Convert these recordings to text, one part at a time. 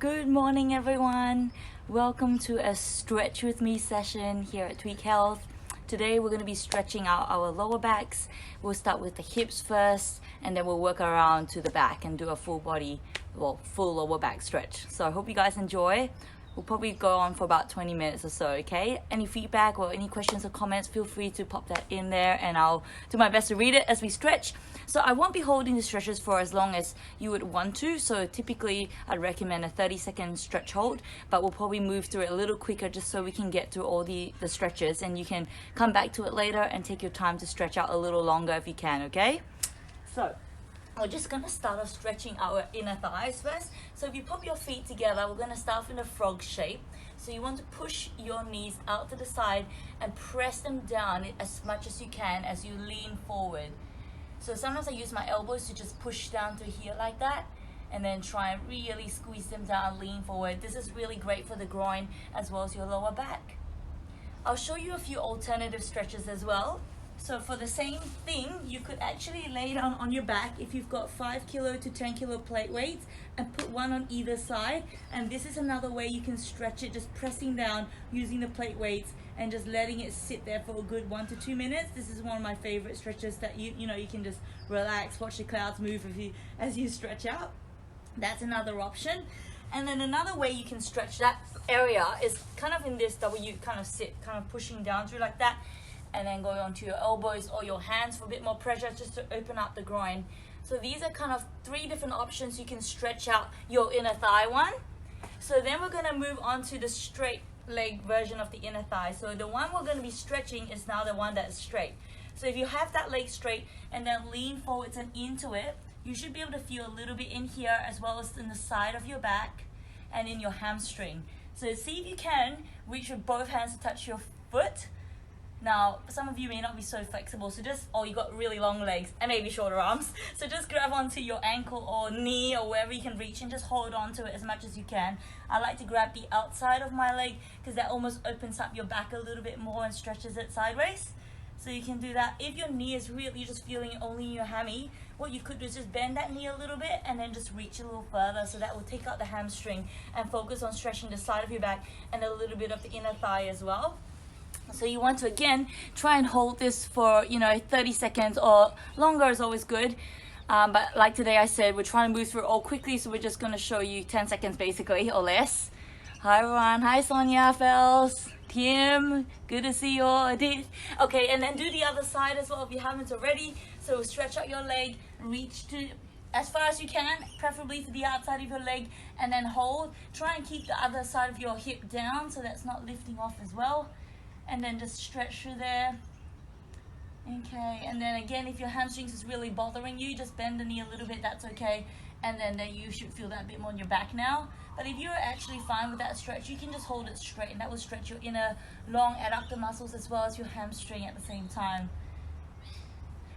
Good morning, everyone. Welcome to a stretch with me session here at Tweak.Health. Today we're going to be stretching out our lower backs. We'll start with the hips first, and then we'll work around to the back and do a full lower back stretch. So I hope you guys enjoy. We'll probably go on for about 20 minutes or so, okay? Any feedback or any questions or comments, feel free to pop that in there and I'll do my best to read it as we stretch. So I won't be holding the stretches for as long as you would want to. So typically I'd recommend a 30-second stretch hold, but we'll probably move through it a little quicker just so we can get through all the stretches, and you can come back to it later and take your time to stretch out a little longer if you can, okay? So we're just going to start off stretching our inner thighs first. So if you pop your feet together, we're going to start in a frog shape. So you want to push your knees out to the side and press them down as much as you can as you lean forward. So sometimes I use my elbows to just push down to here like that, and then try and really squeeze them down, lean forward. This is really great for the groin as well as your lower back. I'll show you a few alternative stretches as well. So for the same thing, you could actually lay down on your back if you've got 5 kilo to 10 kilo plate weights and put one on either side. And this is another way you can stretch it, just pressing down using the plate weights and just letting it sit there for a good 1 to 2 minutes. This is one of my favorite stretches that you can just relax, watch the clouds move as you stretch out. That's another option. And then another way you can stretch that area is kind of in this W kind of sit, kind of pushing down through like that, and then going onto your elbows or your hands for a bit more pressure just to open up the groin. So these are kind of 3 different options you can stretch out your inner thigh one. So then we're going to move on to the straight leg version of the inner thigh. So the one we're going to be stretching is now the one that's straight. So if you have that leg straight and then lean forwards and into it, you should be able to feel a little bit in here as well as in the side of your back and in your hamstring. So see if you can reach with both hands to touch your foot. Now, some of you may not be so flexible, so you got really long legs and maybe shorter arms. So just grab onto your ankle or knee or wherever you can reach and just hold on to it as much as you can. I like to grab the outside of my leg because that almost opens up your back a little bit more and stretches it sideways. So you can do that. If your knee is really just feeling only in your hammy, what you could do is just bend that knee a little bit and then just reach a little further, so that will take out the hamstring and focus on stretching the side of your back and a little bit of the inner thigh as well. So you want to, again, try and hold this for 30 seconds or longer is always good. But like today I said, we're trying to move through it all quickly, so we're just going to show you 10 seconds basically or less. Hi everyone. Hi Sonia, Fels, Kim, good to see you all. Edith. Okay, and then do the other side as well if you haven't already. So stretch out your leg, reach to as far as you can, preferably to the outside of your leg, and then hold. Try and keep the other side of your hip down so that's not lifting off as well. And then just stretch through there. Okay, and then again, if your hamstrings is really bothering you, just bend the knee a little bit, that's okay. And then you should feel that a bit more in your back now. But if you're actually fine with that stretch, you can just hold it straight, and that will stretch your inner long adductor muscles as well as your hamstring at the same time.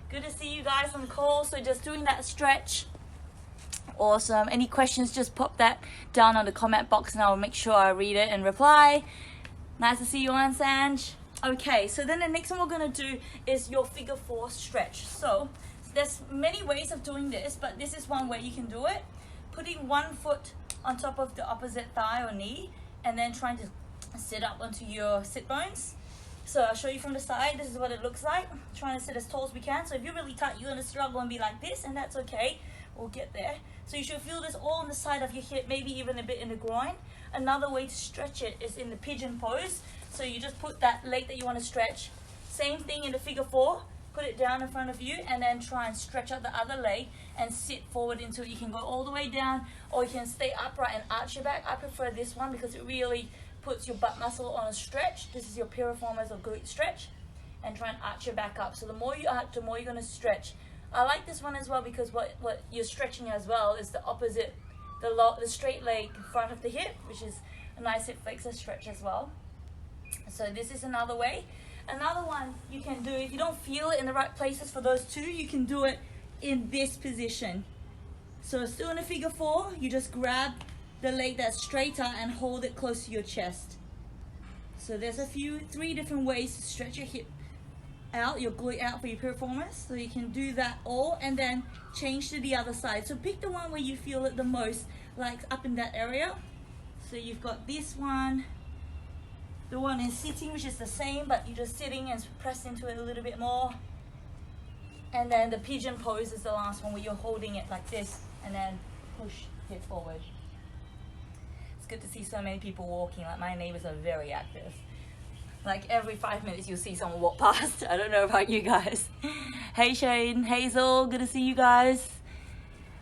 Good to see you guys on the call. So just doing that stretch. Awesome. Any questions, just pop that down on the comment box and I'll make sure I read it and reply. Nice to see you on, Sanj. Okay, so then the next one we're going to do is your figure 4 stretch. So there's many ways of doing this, but this is one way you can do it. Putting one foot on top of the opposite thigh or knee and then trying to sit up onto your sit bones. So I'll show you from the side. This is what it looks like. Trying to sit as tall as we can. So if you're really tight, you're going to struggle and be like this, and that's okay. We'll get there. So you should feel this all on the side of your hip, maybe even a bit in the groin. Another way to stretch it is in the pigeon pose. So you just put that leg that you want to stretch. Same thing in the figure 4. Put it down in front of you and then try and stretch out the other leg and sit forward into it. You can go all the way down or you can stay upright and arch your back. I prefer this one because it really puts your butt muscle on a stretch. This is your piriformis or glute stretch. And try and arch your back up. So the more you arch, the more you're going to stretch. I like this one as well because what you're stretching as well is the opposite, the straight leg in front of the hip, which is a nice hip flexor stretch as well. So this is another way. Another one you can do, if you don't feel it in the right places for those two, you can do it in this position. So still in a figure 4, you just grab the leg that's straighter and hold it close to your chest. So there's 3 different ways to stretch your hip out, your glute out for your piriformis. So you can do that all and then change to the other side. So pick the one where you feel it the most, like up in that area. So you've got this one, the one in sitting, which is the same, but you're just sitting and press into it a little bit more. And then the pigeon pose is the last one, where you're holding it like this and then push hip forward. It's good to see so many people walking. Like, my neighbors are very active. Like, every 5 minutes you'll see someone walk past. I don't know about you guys. Hey Shane, Hazel, good to see you guys.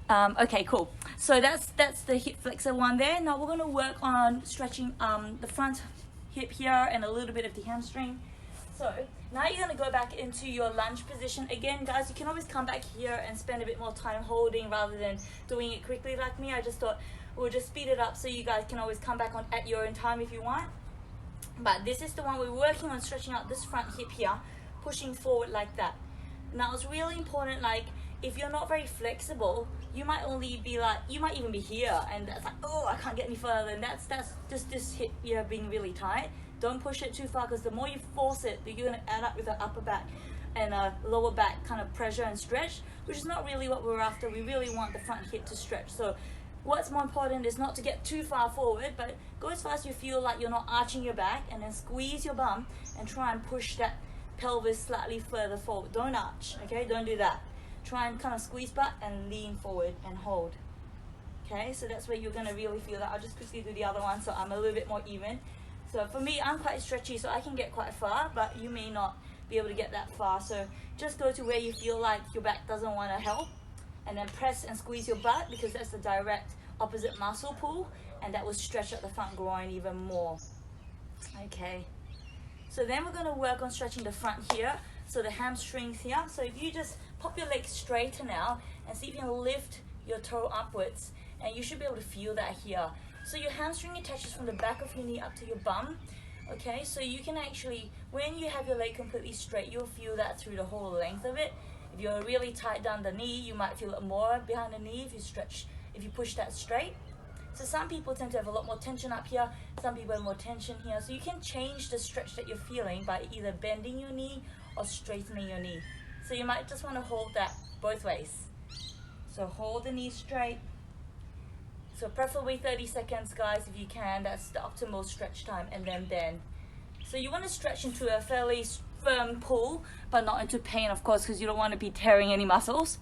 Okay, cool. So that's the hip flexor one there. Now we're gonna work on stretching the front hip here and a little bit of the hamstring. So now you're gonna go back into your lunge position. Again, guys, you can always come back here and spend a bit more time holding rather than doing it quickly like me. I just thought we'll just speed it up so you guys can always come back on at your own time if you want. But this is the one we're working on, stretching out this front hip here, pushing forward like that. Now it's really important, like, if you're not very flexible, you might only be like, you might even be here, and that's like, oh, I can't get any further, and that's just this hip here being really tight. Don't push it too far, because the more you force it, you're going to end up with an upper back and a lower back kind of pressure and stretch, which is not really what we're after. We really want the front hip to stretch. So what's more important is not to get too far forward, but go as far as you feel like you're not arching your back, and then squeeze your bum and try and push that pelvis slightly further forward. Don't arch, okay? Don't do that. Try and kind of squeeze back and lean forward and hold. Okay, so that's where you're going to really feel that. I'll just quickly do the other one so I'm a little bit more even. So for me, I'm quite stretchy, so I can get quite far, but you may not be able to get that far. So just go to where you feel like your back doesn't want to help, and then press and squeeze your butt, because that's the direct opposite muscle pull, and that will stretch out the front groin even more. Okay, so then we're going to work on stretching the front here, so the hamstrings here. So if you just pop your legs straighter now and see if you can lift your toe upwards, and you should be able to feel that here. So your hamstring attaches from the back of your knee up to your bum. Okay, so you can actually, when you have your leg completely straight, you'll feel that through the whole length of it. If you're really tight down the knee, you might feel it more behind the knee if you stretch, if you push that straight. So some people tend to have a lot more tension up here, some people have more tension here. So you can change the stretch that you're feeling by either bending your knee or straightening your knee. So you might just want to hold that both ways. So hold the knee straight. So preferably 30 seconds, guys, if you can. That's the optimal stretch time, and then bend. So you want to stretch into a fairly firm pull, but not into pain, of course, because you don't want to be tearing any muscles.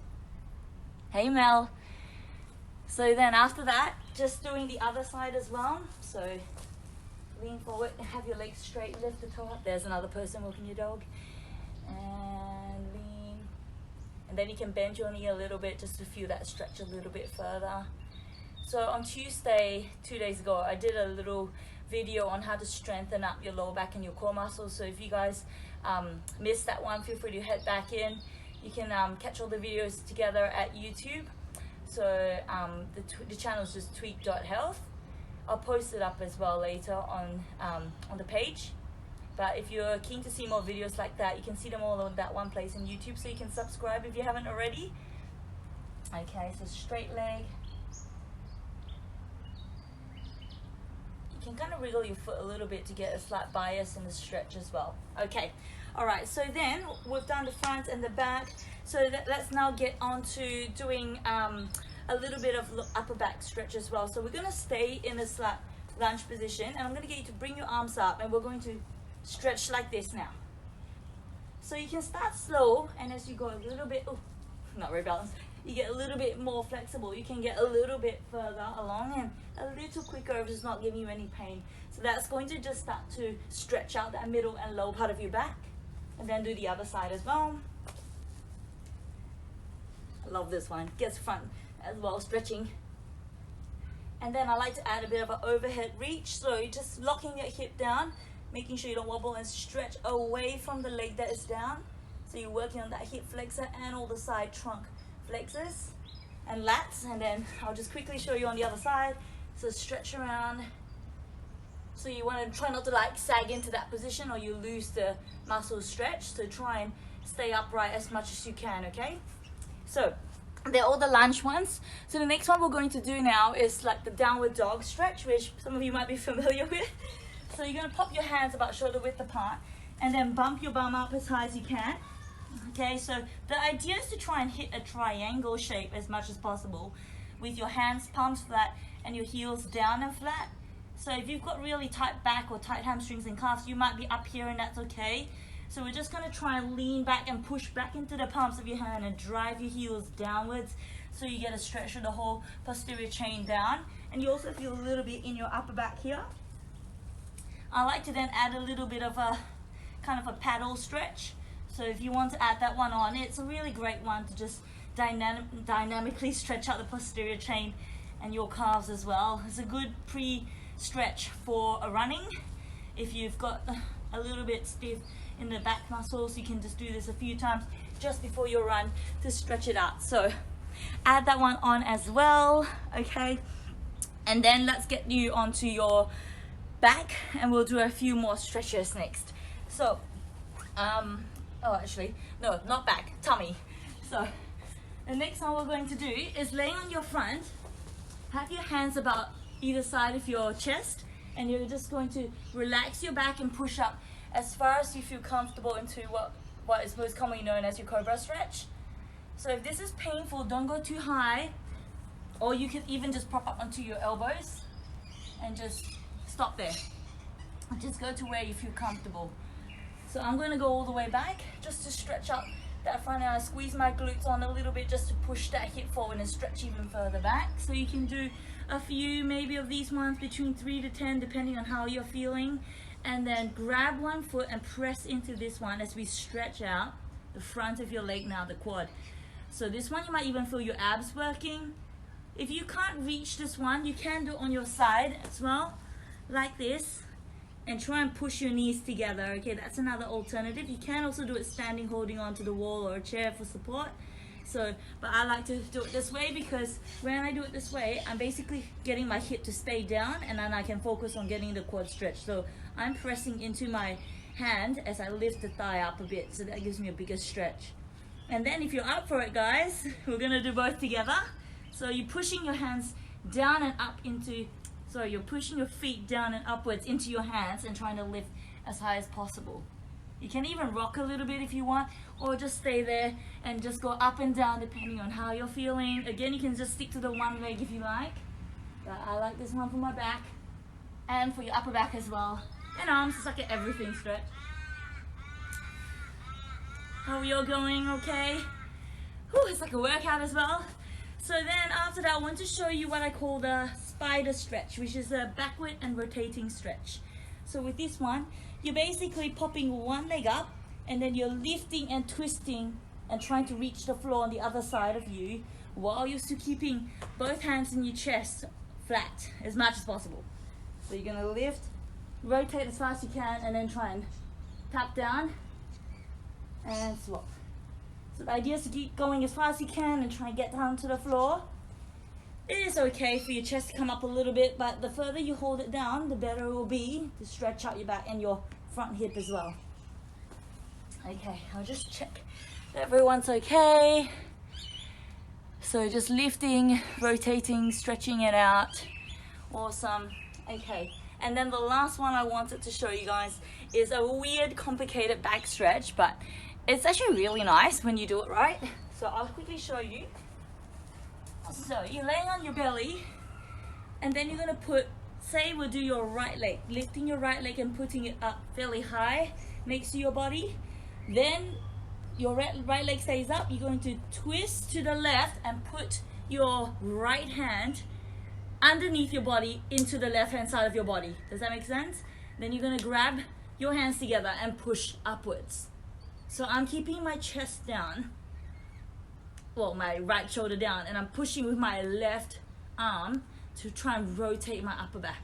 Hey, Mel. So then after that, just doing the other side as well. So lean forward, have your legs straight, lift the toe up. There's another person walking your dog. And lean. And then you can bend your knee a little bit just to feel that stretch a little bit further. So on Tuesday, 2 days ago, I did a little video on how to strengthen up your lower back and your core muscles. So if you guys missed that one, feel free to head back in. You can catch all the videos together at YouTube. So the channel is just Tweak.Health. I'll post it up as well later on the page. But if you're keen to see more videos like that, you can see them all on that one place on YouTube. So you can subscribe if you haven't already. Okay, so straight leg. You can kind of wriggle your foot a little bit to get a slight bias in the stretch as well. Okay, all right, so then we've done the front and the back. So let's now get on to doing a little bit of upper back stretch as well. So we're going to stay in a slight lunge position, and I'm going to get you to bring your arms up, and we're going to stretch like this now. So you can start slow, and as you go a little bit, not very balanced, you get a little bit more flexible. You can get a little bit further along and a little quicker if it's not giving you any pain. So that's going to just start to stretch out that middle and low part of your back. And then do the other side as well. I love this one. Gets front as well, stretching. And then I like to add a bit of an overhead reach. So you're just locking your hip down, making sure you don't wobble, and stretch away from the leg that is down. So you're working on that hip flexor and all the side trunk flexors and lats. And then I'll just quickly show you on the other side. So stretch around. So you want to try not to like sag into that position, or you lose the muscle stretch. So try and stay upright as much as you can, okay? So they're all the lunge ones. So the next one we're going to do now is like the downward dog stretch, which some of you might be familiar with. So you're going to pop your hands about shoulder width apart, and then bump your bum up as high as you can. Okay, so the idea is to try and hit a triangle shape as much as possible with your hands palms flat and your heels down and flat. So if you've got really tight back or tight hamstrings and calves, you might be up here, and that's okay. So we're just going to try and lean back and push back into the palms of your hand and drive your heels downwards, so you get a stretch of the whole posterior chain down. And you also feel a little bit in your upper back here. I like to then add a little bit of a kind of a paddle stretch. So if you want to add that one on, it's a really great one to just dynamically stretch out the posterior chain and your calves as well. It's a good pre-stretch for a running. If you've got a little bit stiff in the back muscles, you can just do this a few times just before your run to stretch it out. So add that one on as well, okay? And then let's get you onto your back, and we'll do a few more stretches next. So oh, actually no, not back, tummy. So the next one we're going to do is laying on your front, have your hands about either side of your chest, and you're just going to relax your back and push up as far as you feel comfortable into what is most commonly known as your cobra stretch. So if this is painful, don't go too high, or you can even just prop up onto your elbows and just stop there. Just go to where you feel comfortable. So I'm going to go all the way back just to stretch up that front, and I squeeze my glutes on a little bit just to push that hip forward and stretch even further back. So you can do a few maybe of these ones, between 3 to 10 depending on how you're feeling, and then grab one foot and press into this one as we stretch out the front of your leg, now the quad. So this one you might even feel your abs working. If you can't reach this one, you can do it on your side as well, like this, and try and push your knees together. Okay, that's another alternative. You can also do it standing, holding onto the wall or a chair for support. So, but I like to do it this way, because when I do it this way, I'm basically getting my hip to stay down, and then I can focus on getting the quad stretch. So I'm pressing into my hand as I lift the thigh up a bit, so that gives me a bigger stretch. And then if you're up for it, guys, we're gonna do both together. So you're pushing your hands down and up into, so you're pushing your feet down and upwards into your hands and trying to lift as high as possible. You can even rock a little bit if you want, or just stay there and just go up and down depending on how you're feeling. Again, you can just stick to the one leg if you like, but I like this one for my back and for your upper back as well, and arms. It's like an everything stretch. How are you all going? Okay? Whew, it's like a workout as well. So then after that, I want to show you what I call the spider stretch, which is a backward and rotating stretch. So with this one, you're basically popping one leg up, and then you're lifting and twisting and trying to reach the floor on the other side of you, while you're still keeping both hands in your chest flat as much as possible. So you're gonna lift, rotate as fast as you can, and then try and tap down and swap. So the idea is to keep going as fast as you can and try and get down to the floor. It is okay for your chest to come up a little bit, but the further you hold it down, the better it will be to stretch out your back and your front hip as well. Okay, I'll just check that everyone's okay. So just lifting, rotating, stretching it out. Awesome. Okay, and then the last one I wanted to show you guys is a weird, complicated back stretch, but it's actually really nice when you do it right. So I'll quickly show you. So you're laying on your belly, and then you're gonna put, say we'll do your right leg, lifting your right leg and putting it up fairly high next to your body. Then your right leg stays up, you're going to twist to the left and put your right hand underneath your body into the left hand side of your body. Does that make sense? Then you're gonna grab your hands together and push upwards. So I'm keeping my chest down, well, my right shoulder down, and I'm pushing with my left arm to try and rotate my upper back.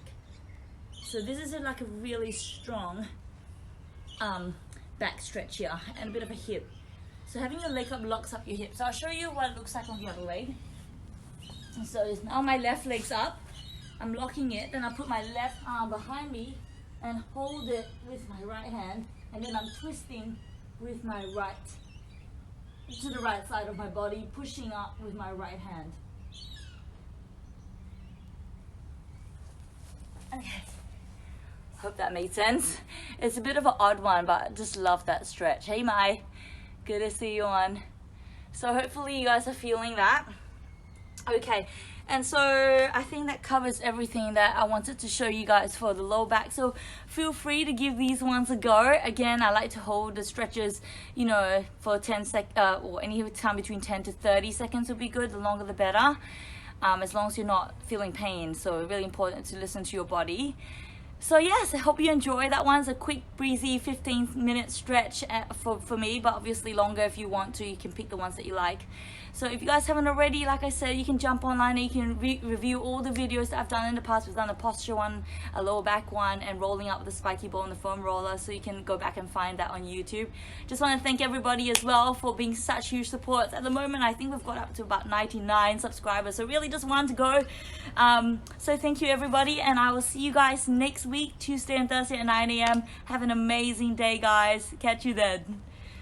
So this is like a really strong back stretch here, and a bit of a hip. So having your leg up locks up your hips. So I'll show you what it looks like on the other leg. And so now my left leg's up, I'm locking it, then I put my left arm behind me and hold it with my right hand, and then I'm twisting with my right to the right side of my body, pushing up with my right hand. Okay, hope that made sense. It's a bit of an odd one, but I just love that stretch. Hey Mai, good to see you on. So hopefully you guys are feeling that. Okay, And so I think that covers everything that I wanted to show you guys for the lower back. So feel free to give these ones a go. Again, I like to hold the stretches, you know, for 10 or any time between 10 to 30 seconds would be good. The longer the better, as long as you're not feeling pain. So really important to listen to your body. So yes, I hope you enjoy. That one's a quick, breezy 15-minute stretch for me, but obviously longer if you want to. You can pick the ones that you like. So if you guys haven't already, like I said, you can jump online and you can review all the videos that I've done in the past. We've done a posture one, a lower back one, and rolling up with the spiky ball and the foam roller, so you can go back and find that on YouTube. Just want to thank everybody as well for being such huge supports. At the moment, I think we've got up to about 99 subscribers, so really just one to go. So thank you everybody, and I will see you guys next week, Tuesday and Thursday at 9 a.m. Have an amazing day, guys. Catch you then.